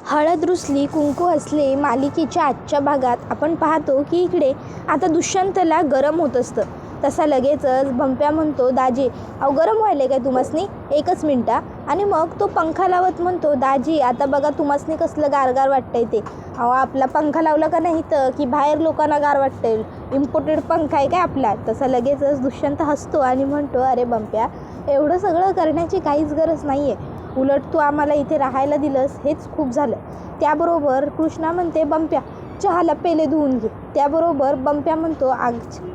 हळद रुसली कुंकू हसले मालिकेच्या आजच्या भागात आपण पाहतो की इकडे आता दुष्यंतला गरम होत असतं. तसा लगेचच बंप्या म्हणतो, दाजी अहो गरम व्हायले काय तुम्हासनी, एकच मिनटा. आणि मग तो पंखा लावत म्हणतो, दाजी आता बघा तुम्हासनी कसलं गारगार वाटतंय ते. अहो आपला पंखा लावला का नाही तर की बाहेर लोकांना गार वाटतंय, इम्पोर्टेड पंखा आहे काय आपला. तसा लगेचच दुष्यंत हसतो आणि म्हणतो, अरे बंप्या एवढं सगळं करण्याची काहीच गरज नाही आहे, उलट तू आम्हाला इथे राहायला दिलंस हेच खूप झालं. त्याबरोबर कृष्णा म्हणते, बंप्या चहाला पेले धुवून घे. त्याबरोबर बंप्या म्हणतो,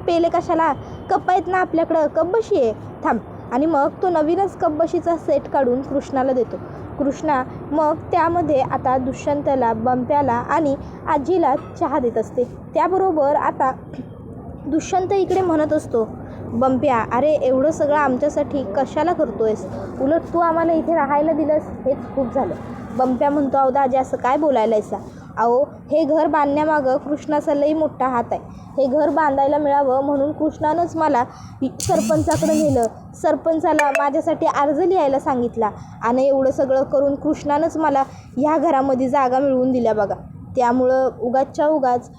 पेले कशाला, कप आहेत ना आपल्याकडं, कपबशी आहे, थांब. आणि मग तो नवीनच कपबशीचा सेट काढून कृष्णाला देतो. कृष्णा मग त्यामध्ये आता दुष्यंतला, बंप्याला आणि आजीला चहा देत असते. त्याबरोबर आता दुष्यंत इकडे म्हणत असतो, बंप्या अरे एवढं सगळं आमच्यासाठी कशाला करतोयस, उलट तू आम्हाला इथे राहायला दिलंस हेच खूप झालं. बंप्या म्हणतो, अहो दाजी असं काय बोलायलायसा, अहो हे घर बांधण्यामागं कृष्णाचा लई मोठा हात आहे. हे घर बांधायला मिळावं म्हणून कृष्णानंच मला सरपंचाकडे नेलं, सरपंचाला माझ्यासाठी अर्ज लिहायला सांगितला आणि एवढं सगळं करून कृष्णानंच मला ह्या घरामध्ये जागा मिळवून दिल्या बघा. त्यामुळं उगाचच्या उगाच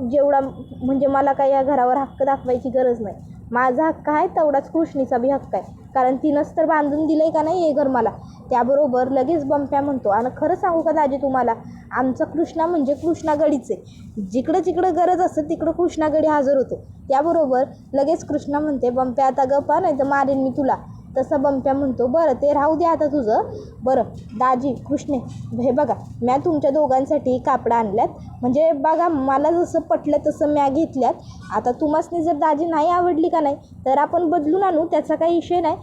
जेवढा म्हणजे मला काही या घरावर हक्क दाखवायची गरज नाही. माझा हक्क आहे तेवढाच कृष्णीचा बी हक्क आहे, कारण तिनंच तर बांधून दिलं आहे का नाही हे घर मला. त्याबरोबर लगेच बंप्या म्हणतो, आणि खरं सांगू का दाजी तुम्हाला, आमचा कृष्णा म्हणजे कृष्णागडीच आहे, जिकडं जिकडं गरज असतं तिकडं कृष्णागडी हजर होतो. त्याबरोबर लगेच कृष्णा म्हणते, बंप्या आता गप्पा नाही तर मारेन मी तुला. तसा बंप्या म्हणतो, बरं ते राहू दे आता तुझं. बरं दाजी कृष्णे, हे बघा म्या तुमच्या दोघांसाठी कापडं आणल्यात, म्हणजे बघा मला जसं पटलं तसं म्या घेतल्यात. आता तुम्हासनी जर दाजी नाही आवडली का नाही तर आपण बदलून आणू, त्याचा काही विषय नाही,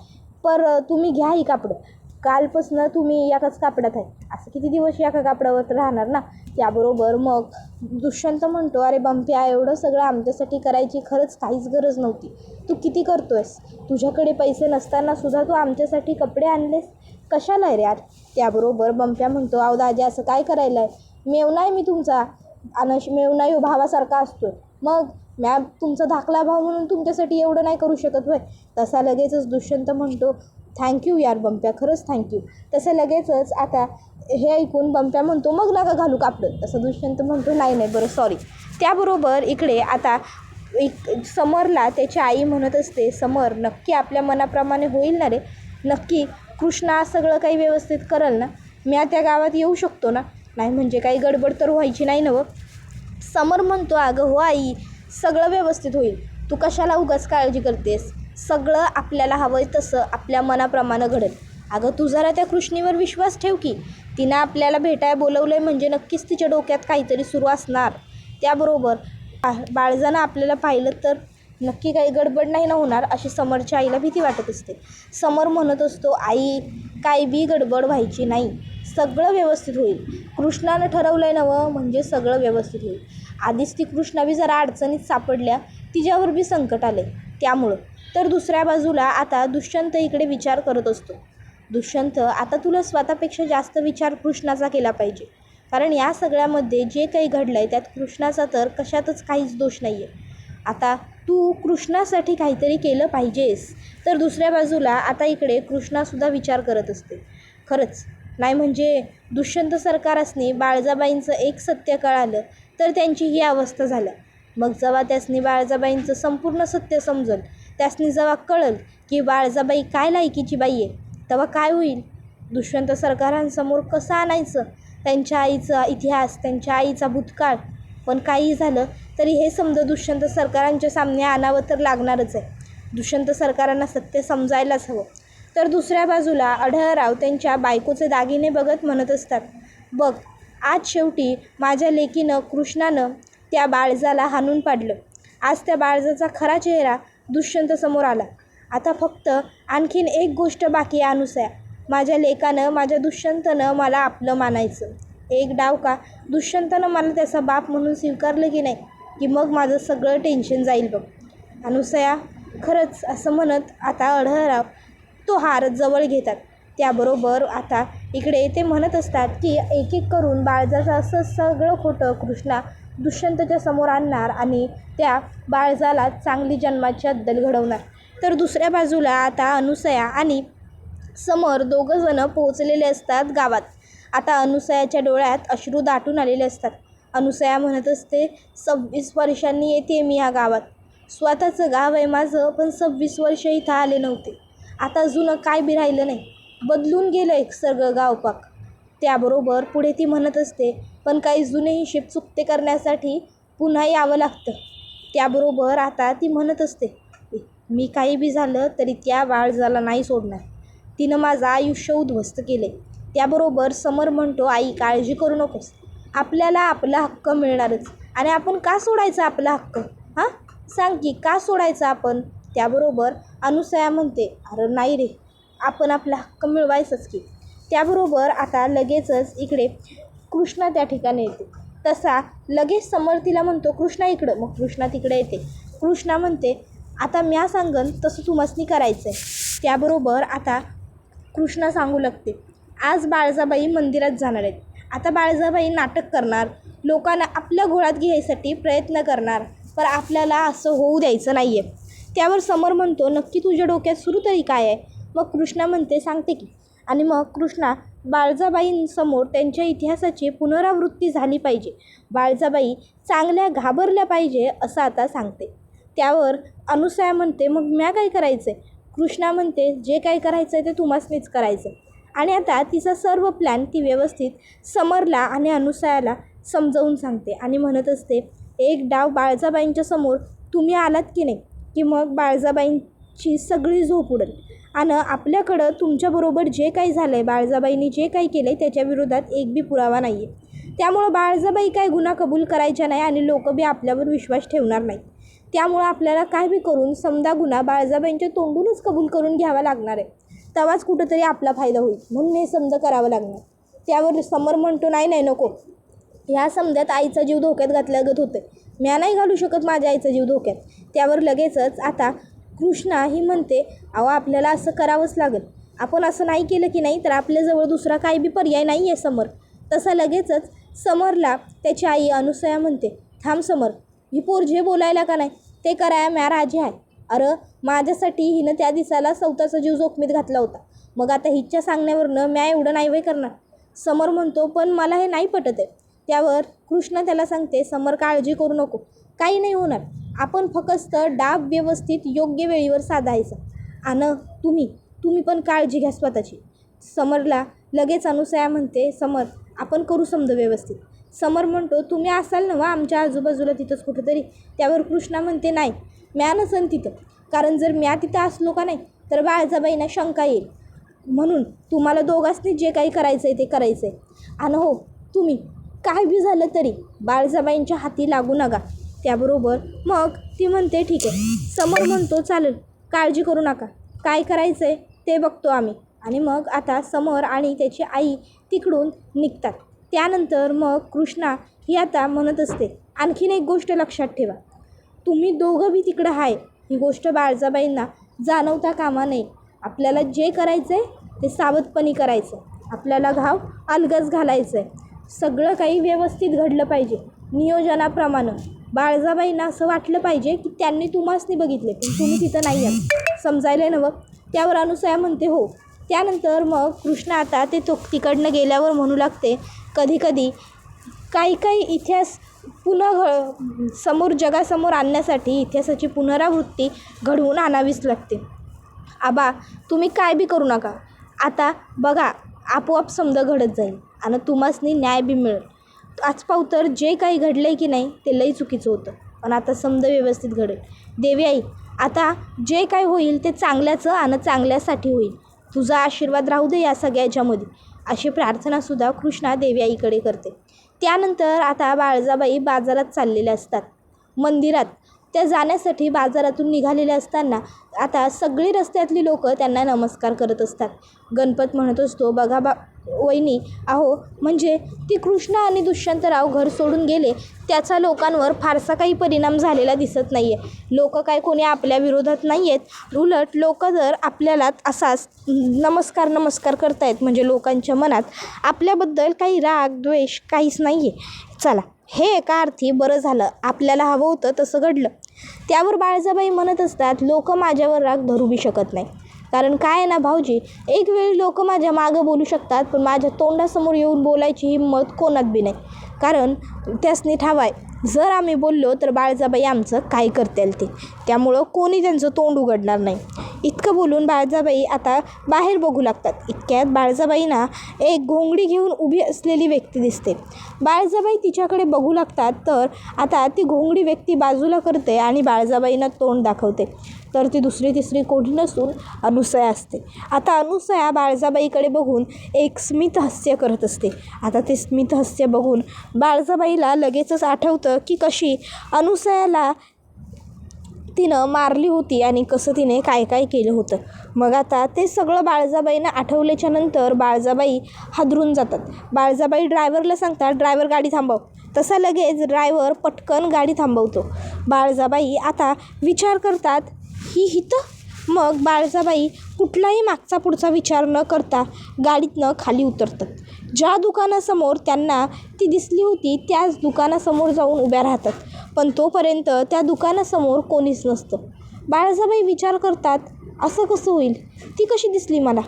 पर तुम्ही घ्या ही कापडं. कालपासनं तुम्ही एकाच कापडात आहे, असं किती दिवस एका कापडावर राहणार ना. त्याबरोबर मग दुष्यंत म्हणतो, अरे बंप्या एवढं सगळं आमच्यासाठी करायची खरंच काहीच गरज नव्हती, तू किती करतोयस, तुझ्याकडे पैसे नसताना सुद्धा तू आमच्यासाठी कपडे आणलेस, कशाला आहे रे यार. त्याबरोबर बंप्या म्हणतो, अहो दाजी असं काय करायला आहे, मेवना आहे मी तुमचा, आणि मेवना ह्यो भावासारखा असतोय, मग मॅ तुमचा धाकला भाव म्हणून तुमच्यासाठी एवढं नाही करू शकत होय. तसा लगेचच दुष्यंत म्हणतो, थँक्यू यार बंप्या, खरंच थँक्यू. तसं लगेचच आता हे ऐकून बंप्या म्हणतो, मग नका घालू कापडं. तसं दुष्यंत म्हणतो, नाही बरं सॉरी. त्याबरोबर इकडे आता समरला त्याची आई म्हणत असते, समर नक्की आपल्या मनाप्रमाणे होईल ना रे, नक्की कृष्णा सगळं काही व्यवस्थित करेल ना, मी त्या गावात येऊ शकतो ना, नाही म्हणजे काही गडबड तर व्हायची नाही ना. समर म्हणतो, अगं हो आई सगळं व्यवस्थित होईल, तू कशाला उगाच काळजी करतेस, सगळं आपल्याला हवं आहे तसं आपल्या मनाप्रमाणे घडेल. अगं तू जरा त्या कृष्णीवर विश्वास ठेव की, तिनं आपल्याला भेटायला बोलवलं आहे म्हणजे नक्कीच तिच्या डोक्यात काहीतरी सुरू असणार. त्याबरोबर बाळजानं आपल्याला पाहिलं तर नक्की काही गडबड नाही ना होणार, अशी समरच्या आईला भीती वाटत असते. समर म्हणत असतो, आई काही बी गडबड व्हायची नाही, सगळं व्यवस्थित होईल, कृष्णानं ठरवलं आहे नवं म्हणजे सगळं व्यवस्थित होईल. आधीच ती कृष्णा बी जरा अडचणीत सापडल्या, तिच्यावर बी संकट आले त्यामुळं. तर दुसऱ्या बाजूला आता दुष्यंत इकडे विचार करत असतो. दुष्यंत आता तुला स्वतःपेक्षा जास्त विचार कृष्णाचा केला पाहिजे, कारण या सगळ्यामध्ये जे काही घडलं आहे त्यात कृष्णाचा तर कशातच काहीच दोष नाही आहे. आता तू कृष्णासाठी काहीतरी केलं पाहिजेस. तर दुसऱ्या बाजूला आता इकडे कृष्णासुद्धा विचार करत असते, खरंच नाही म्हणजे दुष्यंत सरकारसनी बाळजाबाईंचं एक सत्य कळालं तर त्यांची ही अवस्था झाल्या. मग जेव्हा त्यासनी बाळजाबाईंचं संपूर्ण सत्य समजल, त्यासनी जेव्हा कळल की बाळजाबाई काय लायकीची बाई आहे, तेव्हा काय होईल, दुष्यंत सरकारांसमोर कसं आणायचं त्यांच्या आईचा इतिहास, त्यांच्या आईचा भूतकाळ. पण काही झालं तरी हे समजा दुष्यंत सरकारांच्या सामने आणावं तर लागणारच आहे, दुष्यंत सरकारांना सत्य समजायलाच हवं. तर दुसऱ्या बाजूला आढळराव त्यांच्या बायकोचे दागिने बघत म्हणत असतात, बघ आज शेवटी माझ्या लेकीनं कृष्णानं त्या बाळजाला हाणून पाडलं, आज त्या बाळजाचा खरा चेहरा दुष्यंत समोर आला. आता फक्त आणखीन एक गोष्ट बाकी आहे अनुसया, माझ्या लेकानं, माझ्या दुष्यंतनं मला आपलं मानायचं. एक डाव का दुष्यंतनं मला त्याचा बाप म्हणून स्वीकारलं की नाही, की मग माझं सगळं टेन्शन जाईल बघ अनुसया, खरंच असं म्हणत आता आढळराव तो हार जवळ घेतात. त्याबरोबर आता इकडे ते म्हणत असतात की एक एक करून बाळजाचं असं सगळं खोटं कृष्णा दुष्यंतच्या समोर आणणार आणि त्या बाळजाला चांगली जन्माची अद्दल घडवणार. तर दुसऱ्या बाजूला आता अनुसया आणि समर दोघंजणं पोहोचलेले असतात गावात. आता अनुसयाच्या डोळ्यात अश्रू दाटून आलेले असतात. अनुसया म्हणत असते, 26 वर्षांनी येते मी या गावात. स्वतःचं गाव आहे माझं, पण 26 वर्ष इथं आले नव्हते. आता जुनं काय बी राहिलं नाही, बदलून गेलं एक सगळं गावपाक. त्याबरोबर पुढे ती म्हणत असते, पण काही जुने हिशेब चुकते करण्यासाठी पुन्हा यावं लागतं. त्याबरोबर आता ती म्हणत असते, मी काही बी झालं तरी त्या बाळजाला नाही सोडणार. तिनं माझं आयुष्य उद्ध्वस्त केले. त्याबरोबर समर म्हणतो, आई काळजी करू नकोस, आपल्याला आपला हक्क मिळणारच. आणि आपण का सोडायचा आपला हक्क? हां सांग की का सोडायचा आपण? त्याबरोबर अनुसया म्हणते, अरे नाही रे, आपण आपला हक्क मिळवायचंच की. त्याबरोबर आता लगेचच इकडे कृष्णा त्या ठिकाणी येते. तसा लगेच समर तिला म्हणतो, कृष्णा इकडं. मग कृष्णा तिकडे येते. कृष्णा म्हणते, आता म्या सांगन तसं तुम्हासनी करायचं आहे. त्याबरोबर आता कृष्णा सांगू लागते, आज बाळजाबाई मंदिरात जाणार आहेत. आता बाळजाबाई नाटक करणार, लोकांना आपल्या घोळात घ्यायसाठी प्रयत्न करणार, पण आपल्याला असं होऊ द्यायचं नाही आहे. त्यावर समर म्हणतो, नक्की तुझ्या डोक्यात सुरू तरी काय आहे? मग कृष्णा म्हणते, सांगते की. आणि मग कृष्णा बाळजाबाईंसमोर त्यांच्या इतिहासाची पुनरावृत्ती झाली पाहिजे, बाळजाबाई चांगल्या घाबरल्या पाहिजे असं आता सांगते. त्यावर अनुसया म्हणते, मग म्या काय करायचं आहे? कृष्णा म्हणते, जे काय करायचं आहे ते तुम्हासनीच करायचं. आणि आता तिचा सर्व प्लॅन ती व्यवस्थित समरला आणि अनुसयाला समजावून सांगते आणि म्हणत असते, एक डाव बाळजाबाईंच्या समोर तुम्ही आलात की नाही, की मग बाळजाबाईंची सगळी झोप उडेल. आणि आपल्याकडं तुमच्याबरोबर जे काही झालं आहे, बाळजाबाईंनी जे काही केलं आहे त्याच्या विरोधात एक बी पुरावा नाही आहे. त्यामुळं बाळजाबाई काय गुन्हा कबूल करायच्या नाही आणि लोक बी आपल्यावर विश्वास ठेवणार नाही. त्यामुळं आपल्याला काय बी करून समजा गुन्हा बाळजाबाईंच्या तोंडूनच कबूल करून घ्यावा लागणार आहे. तेव्हाच कुठंतरी आपला फायदा होईल, म्हणून हे समजा करावं लागणार. त्यावर समर म्हणतो, नाही नको, ह्या समजात आईचा जीव धोक्यात घातल्यागत होते, म्या नाही घालू शकत माझ्या आईचा जीव धोक्यात. त्यावर लगेचच आता कृष्णा ही म्हणते, अहो आपल्याला असं करावंच लागेल, आपण असं नाही केलं की नाही तर आपल्याजवळ दुसरा काही बी पर्याय नाही आहे समर. तसा लगेचच समरला त्याची आई अनुसया म्हणते, थांब समर, ही पोर जे बोलायला का नाही ते कराया म्या राजी आहे. अरे माझ्यासाठी हिनं त्या दिसाला स्वतःचा जीव जोखमीत घातला होता, मग आता हिच्या सांगण्यावरनं म्या एवढं नाही वय करणार. समर म्हणतो, पण मला हे नाही पटत आहे. त्यावर कृष्णा त्याला सांगते, समर काळजी करू नको, काही नाही होणार, आपण फक्त डाब व्यवस्थित योग्य वेळेवर साधायचा. आणि तुम्ही पण काळजी घ्या स्वतःची. समरला लगेच अनुसया म्हणते, समर आपण करू समजा व्यवस्थित. समर म्हणतो, तुम्ही असाल ना आमच्या आजूबाजूला तिथंच कुठंतरी? त्यावर कृष्णा म्हणते, नाही म्या नसन तिथं, कारण जर म्या तिथं असलो का नाही तर बाळजाबाईंना शंका येईल, म्हणून तुम्हाला दोघांनी जे काही करायचं आहे ते करायचं आहे. आणि हो, तुम्ही काय बी झालं तरी बाळजाबाईंच्या हाती लागू नका. त्याबरोबर मग ती म्हणते, ठीक आहे. समर म्हणतो, चालेल, काळजी करू नका, काय करायचं आहे ते बघतो आम्ही. आणि मग आता समर आणि त्याची आई तिकडून निघतात. त्यानंतर मग कृष्णा ही आता म्हणत असते, आणखीन एक गोष्ट लक्षात ठेवा, तुम्ही दोघं बी तिकडं आहे, ही गोष्ट बाळजाबाईंना जाणवता कामा नये. आपल्याला जे करायचं आहे ते सावधपणे करायचं, आपल्याला घाव अलगद घालायचं आहे, सगळं काही व्यवस्थित घडलं पाहिजे नियोजनाप्रमाणे. बाळजाबाईंना असं वाटलं पाहिजे की त्यांनी तुम्हासनी बघितले पण तुम्ही तिथं नाही आहात, समजायला नवं. त्यावर अनुसया म्हणते, हो. त्यानंतर मग कृष्णा आता ते तिकडनं गेल्यावर म्हणू लागते, कधी काही इतिहास पुन्हा समोर जगासमोर आणण्यासाठी इतिहासाची पुनरावृत्ती घडवून आणावीच लागते. आबा तुम्ही काय बी करू नका, आता बघा आपोआप समजा घडत जाईल आणि तुम्हासनी न्याय बी मिळेल. आज पावतर जे काही घडलं आहे की नाही ते लई चुकीचं होतं, पण आता समजा व्यवस्थित घडेल. देवी आई, आता जे काय होईल ते चांगल्याचं आणि चांगल्यासाठी होईल, तुझा आशीर्वाद राहू दे या सगळ्याच्यामध्ये, अशी प्रार्थनासुद्धा कृष्णा देवी आईकडे करते. त्यानंतर आता बाळजाबाई बाजारात चाललेल्या असतात. मंदिरात त्या जाण्यासाठी बाजारातून निघालेल्या असताना आता सगळी रस्त्यातली लोक त्यांना नमस्कार करत असतात. गणपत म्हणत असतो, बघा वहिनी, अहो म्हणजे ती कृष्णा आणि दुष्यंतराव घर सोडून गेले त्याचा लोकांवर फारसा काही परिणाम झालेला दिसत नाही आहे. लोक काय कोणी आपल्या विरोधात नाही आहेत, उलट लोक जर आपल्याला असाच नमस्कार करतायत म्हणजे लोकांच्या मनात आपल्याबद्दल काही राग द्वेष काहीच नाही आहे. चला, हे एका अर्थी बरं झालं, आपल्याला हवं होतं तसं घडलं. त्यावर बाळजाबाई म्हणत असतात, लोक माझ्यावर राग धरू बी शकत नाही, कारण काय आहे ना भाऊजी, एक वेळी लोक माझ्या मागं बोलू शकतात, पण माझ्या तोंडासमोर येऊन बोलायची हिंमत कोणात बी नाही. कारण त्यासनी ठाव आहे, जर आम्ही बोललो तर बाळजाबाई आमचं काय करतील ते, त्यामुळं कोणी त्यांचं तोंड उघडणार नाही. इतकं बोलून बाळजाबाई आता बाहेर बघू लागतात. इतक्यात बाळजाबाईंना एक घोंगडी घेऊन उभी असलेली व्यक्ती दिसते. बाळजाबाई तिच्याकडे बघू लागतात, तर आता ती घोंगडी व्यक्ती बाजूला करते आणि बाळजाबाईंना तोंड दाखवते. तर ती दुसरी तिसरी कोणी नसून अनुसया असते. आता अनुसया बाळजाबाईकडे बघून एक स्मित हास्य करत असते. आता ते स्मित हास्य बघून बाळजाबाईला लगेचच आठवतं की कशी अनुसयाला तिनं मारली होती आणि कसं तिने काय काय केलं होतं. मग आता ते सगळं बाळजाबाईंना आठवल्याच्या नंतर बाळजाबाई हादरून जातात. बाळजाबाई ड्रायव्हरला सांगतात, ड्रायव्हर गाडी थांबव. तसा लगेच ड्रायव्हर पटकन गाडी थांबवतो. बाळजाबाई आता विचार करतात, ही इथं. मग बाळजाबाई कुठलाही मागचा पुढचा विचार न करता गाडीतनं खाली उतरतात. ज्या दुकानासमोर त्यांना ती दिसली होती त्याच दुकानासमोर जाऊन उभ्या राहतात. पण तोपर्यंत त्या दुकानासमोर कोणीच नसतं. बाळजाबाई विचार करतात, असं कसं होईल, ती कशी दिसली मला.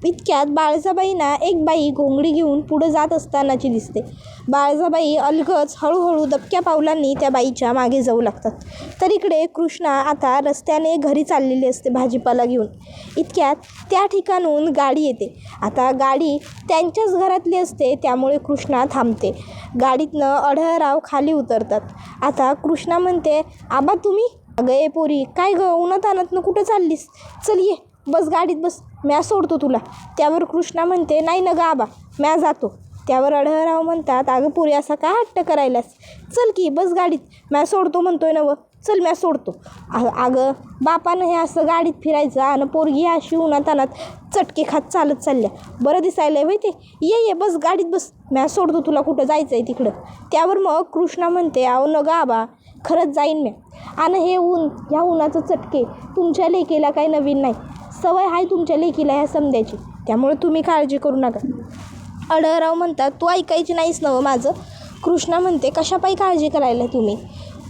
इतक्यात बाळजाबाईंना एक बाई घोंगडी घेऊन पुढं जात असतानाची दिसते. बाळजाबाई अलगद हळूहळू दबक्या पावलांनी त्या बाईच्या मागे जाऊ लागतात. तर इकडे कृष्णा आता रस्त्याने घरी चाललेली असते भाजीपाला घेऊन. इतक्यात त्या ठिकाणून गाडी येते. आता गाडी त्यांच्याच घरातली असते, त्यामुळे कृष्णा थांबते. गाडीतनं अढळराव खाली उतरतात. आता कृष्णा म्हणते, आबा तुम्ही. अगं ए पोरी, काय गं उन्हात आणतनं कुठं चाललीस, चल ये बस गाडीत बस, म्या सोडतो तुला. त्यावर कृष्णा म्हणते, नाही न ग आबा, म्या जातो. त्यावर अढळराव म्हणतात, अगं पोरी असा काय हट्ट करायलास, चल की बस गाडीत, म्या सोडतो म्हणतोय ना व, चल म्या सोडतो. अगं बापानं हे असं गाडीत फिरायचं आणि पोरगी अशी उन्हात आणत चटके खात चालत चालल्या, बरं दिसायला आहे ते, ये बस गाडीत बस, म्या सोडतो तुला, कुठं जायचं आहे तिकडं. त्यावर मग कृष्णा म्हणते, अहो न ग आबा, खरंच जाईन म्या. आणि हे ऊन, ह्या उन्हाचं चटके तुमच्या लेकीला काही नवीन नाही, सवय आहे तुमच्या लेकीला ह्या समजायची, त्यामुळे तुम्ही काळजी करू नका. अढळराव म्हणतात, तू ऐकायची नाहीस ना व माझं. कृष्णा म्हणते, कशापायी काळजी करायला तुम्ही.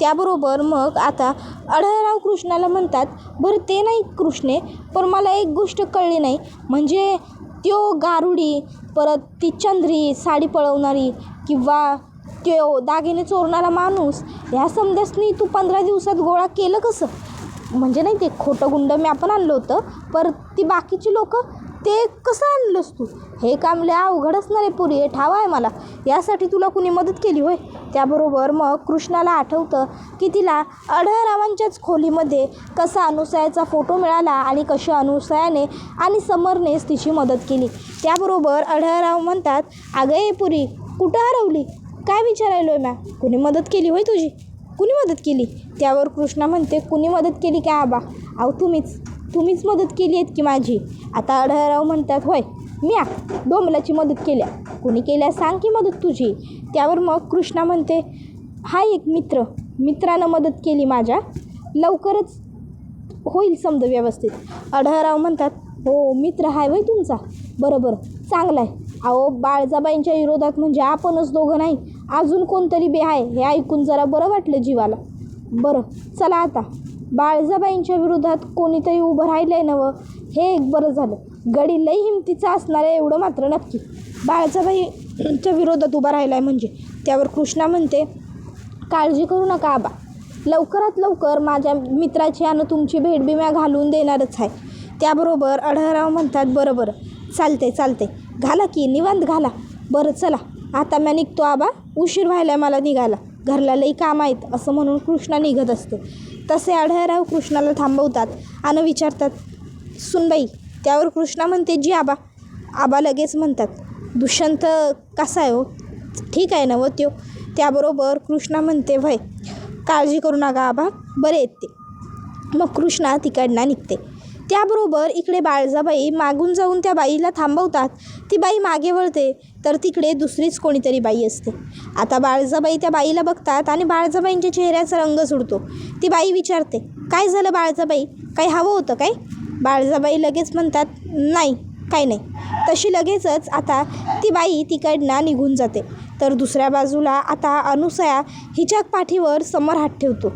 त्याबरोबर मग आता अढळराव कृष्णाला म्हणतात, बरं ते नाही कृष्णे, पण मला एक गोष्ट कळली नाही, म्हणजे त्यो गारुडी, परत ती चंद्री साडी पळवणारी, किंवा त्यो दागिने चोरणारा माणूस, ह्या समजासनी तू 15 दिवसात गोळा केलं कसं. म्हणजे नाही, ते खोटं गुंड मी आपण आणलं होतं, पर ती बाकीची लोक ते कसं आणलंस तू, हे काम लय अवघड असणार आहे पुरी, हे ठाव आहे मला, यासाठी तुला कुणी मदत केली होय. त्याबरोबर मग कृष्णाला आठवतं की तिला अढळरावांच्याच खोलीमध्ये कसा अनुसयाचा फोटो मिळाला आणि कशी अनुसयाने आणि समरनेच तिची मदत केली. त्याबरोबर अढळराव म्हणतात, अगं ये पुरी, कुठं हरवली, काय विचारायलो आहे म्या, कुणी मदत केली होय तुझी, कुणी मदत केली. त्यावर कृष्णा म्हणते, कुणी मदत केली काय आबा, अहो तुम्हीच मदत केली आहेत की माझी. आता अढळराव म्हणतात, होय म्या डोंबलाची मदत केल्या, कुणी केल्या सांग की मदत तुझी. त्यावर मग कृष्णा म्हणते, हा एक मित्रानं मदत केली माझ्या, लवकरच होईल समजा व्यवस्थित. अढळराव म्हणतात, हो मित्र आहे होय तुमचा, बरोबर चांगला आहे. अहो बाळजाबाईंच्या विरोधात म्हणजे आपणच दोघं नाही, अजून कोणतरी बी आहे, हे ऐकून जरा बरं वाटलं जीवाला. बरं चला, आता बाळजाबाईंच्या विरोधात कोणीतरी उभं राहिलं आहे नवं, हे एक बरं झालं. गडी लई हिमतीचं असणार आहे एवढं मात्र नक्की, बाळजाबाईंच्या विरोधात उभा राहिला आहे म्हणजे. त्यावर कृष्णा म्हणते, काळजी करू नका आबा, लवकरात लवकर माझ्या मित्राची आणि तुमची भेट बी म्या घालून देणारच आहे. त्याबरोबर अढळराव म्हणतात, बरं चालते, घाला की निवांत घाला. बरं चला आता म्या निघतो आबा, उशीर व्हायला मला निघाला, घरला लई काम आहेत, असं म्हणून कृष्णा निघत असते. तसे अढळराव कृष्णाला थांबवतात आणि विचारतात, सुनबाई. त्यावर कृष्णा म्हणते, जी आबा. आबा लगेच म्हणतात, दुष्यंत कसा आहे हो, ठीक आहे ना व त्यो. त्याबरोबर कृष्णा म्हणते, व्हय काळजी करू नका आबा, बरे आहेत ते. मग कृष्णा तिकडनं निघते. त्याबरोबर इकडे बाळजाबाई मागून जाऊन त्या बाईला थांबवतात. ती बाई मागे वळते तर तिकडे दुसरीच कोणीतरी बाई असते. आता बाळजाबाई त्या बाईला बघतात आणि बाळजाबाईंच्या चेहऱ्याचा रंग सुटतो. ती बाई विचारते, काय झालं बाळजाबाई, काही हवं होतं काय. बाळजाबाई लगेच म्हणतात, नाही काही नाही. तशी लगेचच आता ती बाई तिकडनं निघून जाते. तर दुसऱ्या बाजूला आता अनुसया हिच्या पाठीवर समर हात ठेवतो.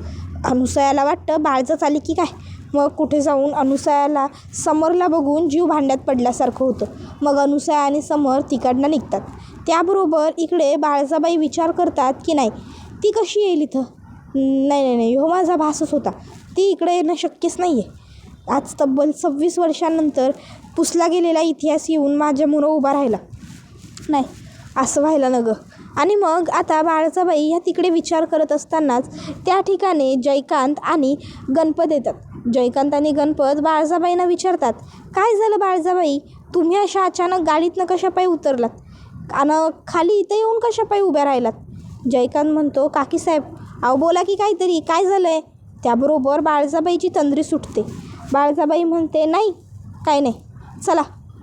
अनुसयाला वाटतं बाळजा चाली की काय, मग कुठे जाऊन अनुसयाला समरला बघून जीव भांड्यात पडल्यासारखं होतं. मग अनुसया आणि समर तिकडनं निघतात. त्याबरोबर इकडे बाळजाबाई विचार करतात की नाही, ती कशी येईल इथं? नाही, हो माझा भासच होता. ती इकडे येणं शक्यच नाही आहे. आज तब्बल 26 वर्षांनंतर पुसला गेलेला इतिहास येऊन माझ्यामुळं उभा राहिला. नाही, असं व्हायला न गं. आणि मग आता बाळजाबाई ह्या तिकडे विचार करत असतानाच त्या ठिकाणी जयकांत आणि गणपत येतात. जयकांत आणि गणपत बाळजाबाईंना विचारतात, काय झालं बाळजाबाई, तुम्ही अशा अचानक गाडीतनं कशा पायी उतरलात आणि खाली इथं येऊन कशा पायी उभ्या राहिलात? जयकांत म्हणतो, काकीसाहेब अहो बोला की काहीतरी, काय झालं आहे? त्याबरोबर बाळजाबाईची तंद्री सुटते. बाळजाबाई म्हणते, नाही काय नाही, चला.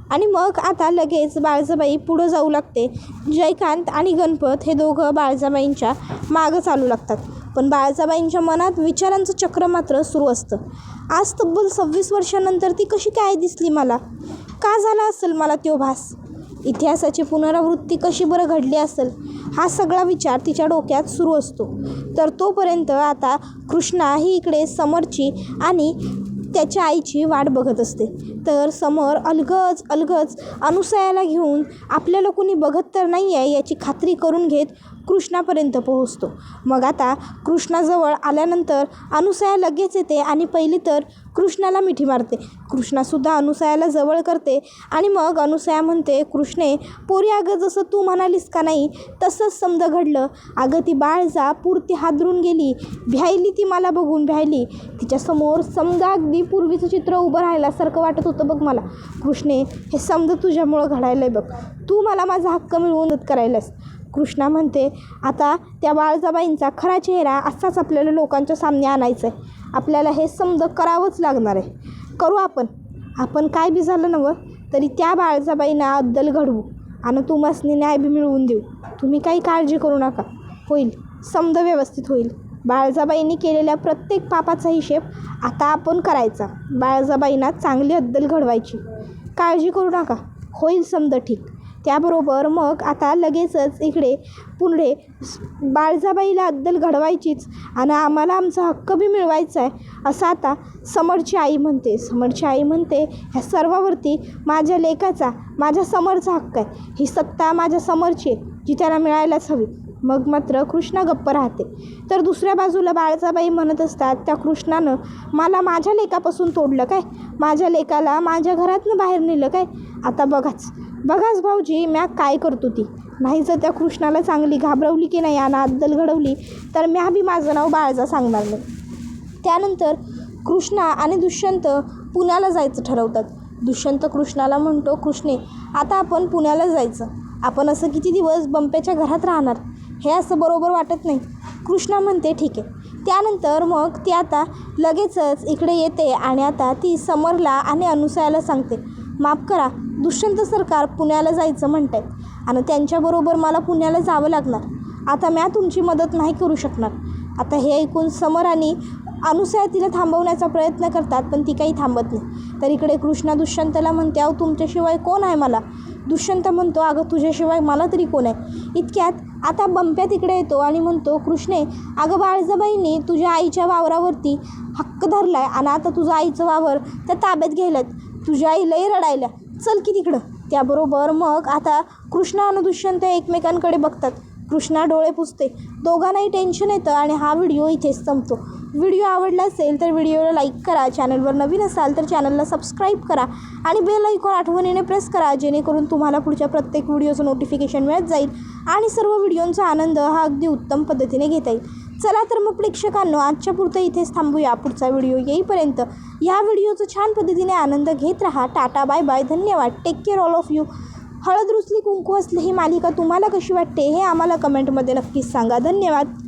आणि मग आता लगेच बाळजाबाई पुढं जाऊ लागते. जयकांत आणि गणपत हे दोघं बाळजाबाईंच्या मागं चालू लागतात. पण बाळजाबाईंच्या मनात विचारांचं चक्र मात्र सुरू असतं. आज तब्बल 26 वर्षांनंतर ती कशी काय दिसली मला? का झाला असेल मला तो भास? इतिहासाची पुनरावृत्ती कशी बरं घडली असेल? हा सगळा विचार तिच्या डोक्यात सुरू असतो. तर तोपर्यंत आता कृष्णा ही इकडे समरची आणि त्याच्या आईची वाट बघत असते. तर समर अलगद अनुसयाला घेऊन आपल्याला कोणी बघत तर नाही आहे याची खात्री करून घेत कृष्णापर्यंत पोहोचतो. मग आता कृष्णाजवळ आल्यानंतर अनुसया लगेच येते आणि पहिली तर कृष्णाला मिठी मारते. कृष्णासुद्धा अनुसयाला जवळ करते आणि मग अनुसया म्हणते, कृष्णे पोरी, अगं जसं तू म्हणालीस का नाही तसंच समजा घडलं. अगं ती बाळजा पुरती हादरून गेली, भ्यायली, ती मला बघून भ्यायली. तिच्यासमोर समजा अगदी पूर्वीचं चित्र उभं राहिल्यासारखं वाटत होतं बघ मला. कृष्णे हे समजा तुझ्यामुळं घडायलं आहे बघ, तू मला माझा हक्क मिळवून मदत करायलास. कृष्णा म्हणते, आता त्या बाळजाबाईंचा खरा चेहरा असाच आपल्याला लोकांच्या सामने आणायचा आहे. आपल्याला हे समज करावंच लागणार आहे. करू आपण काय बी झालं नवं तरी त्या बाळजाबाईंना अद्दल घडवू आणि तुम्हासनी न्याय बी मिळवून देऊ. तुम्ही काही काळजी करू नका, होईल, समज व्यवस्थित होईल. बाळजाबाईंनी केलेल्या प्रत्येक पापाचा हिशेब आता आपण करायचा. बाळजाबाईंना चांगली अद्दल घडवायची, काळजी करू नका, होईल समज ठीक. त्याबरोबर मग आता लगेचच इकडे पुढे बाळजाबाईला अद्दल घडवायचीच आणि आम्हाला आमचा हक्क बी मिळवायचा आहे असं आता समरची आई म्हणते. समरची आई म्हणते, ह्या सर्वावरती माझ्या लेकाचा, माझ्या समरचा हक्क आहे. ही सत्ता माझ्या समरची आहे, जी त्याला मिळायलाच हवी. मग मात्र कृष्णा गप्प राहते. तर दुसऱ्या बाजूला बाळजाबाई म्हणत असतात, त्या कृष्णानं मला माझ्या लेकापासून तोडलं काय, माझ्या लेकाला माझ्या घरातनं बाहेर नेलं काय. आता बघाच भाऊजी म्या काय करतो ती. नाही जर त्या कृष्णाला चांगली घाबरवली की नाही आणि अद्दल घडवली तर म्या बी माझं नाव बाळजा सांगणार नाही. त्यानंतर कृष्णा आणि दुष्यंत पुण्याला जायचं ठरवतात. दुष्यंत कृष्णाला म्हणतो, कृष्णे आता आपण पुण्याला जायचं. आपण असं किती दिवस बंप्याच्या घरात राहणार, हे असं बरोबर वाटत नाही. कृष्णा म्हणते, ठीक आहे. त्यानंतर मग ती आता लगेचच इकडे येते आणि आता ती समरला आणि अनुसयाला सांगते, माफ करा, दुष्यंत सरकार पुण्याला जायचं म्हणत आहेत आणि त्यांच्याबरोबर मला पुण्याला जावं लागणार. आता म्या तुमची मदत नाही करू शकणार. आता हे ऐकून समर आणि अनुसया तिला थांबवण्याचा प्रयत्न करतात, पण ती काही थांबत नाही. तर इकडे कृष्णा दुष्यंतला म्हणते, अहो तुमच्याशिवाय कोण आहे मला? दुष्यंत म्हणतो, अगं तुझ्याशिवाय मला तरी कोण आहे? इतक्यात आता बंप्या तिकडे येतो आणि म्हणतो, कृष्णे अगं बाळजाबाईंनी तुझ्या आईच्या वावरावरती हक्क धरला आहे आणि आता तुझं आईचं वावर त्या ताब्यात घ्यायलात. तुझ्या आई लई रडायला, चल की तिकडं. त्याबरोबर मग आता कृष्णा आणि दुष्यंत एकमेकांकडे बघतात. कृष्णा डोळे पुसते. दोघांनाही टेन्शन येतं आणि हा व्हिडिओ इथेच संपतो. व्हिडिओ आवडला असेल तर व्हिडिओला लाईक करा. चॅनलवर नवीन असाल तर चॅनलला सबस्क्राईब करा आणि बेल आयकॉन आठवणीने प्रेस करा, जेणेकरून तुम्हाला पुढच्या प्रत्येक व्हिडिओचं नोटिफिकेशन मिळत जाईल आणि सर्व व्हिडिओंचा आनंद हा अगदी उत्तम पद्धतीने घेता येईल. चला तर मग प्रेक्षकांनो, आजच्या पुरतं इथेच थांबूया. पुढचा व्हिडिओ येईपर्यंत या व्हिडिओचा छान पद्धतीने आनंद घेत राहा. टाटा, बाय बाय, धन्यवाद, take care all of you. हळद रुसली कुंकू असली ही मालिका तुम्हाला कशी वाटते हे आम्हाला कमेंटमध्ये नक्कीच सांगा. धन्यवाद.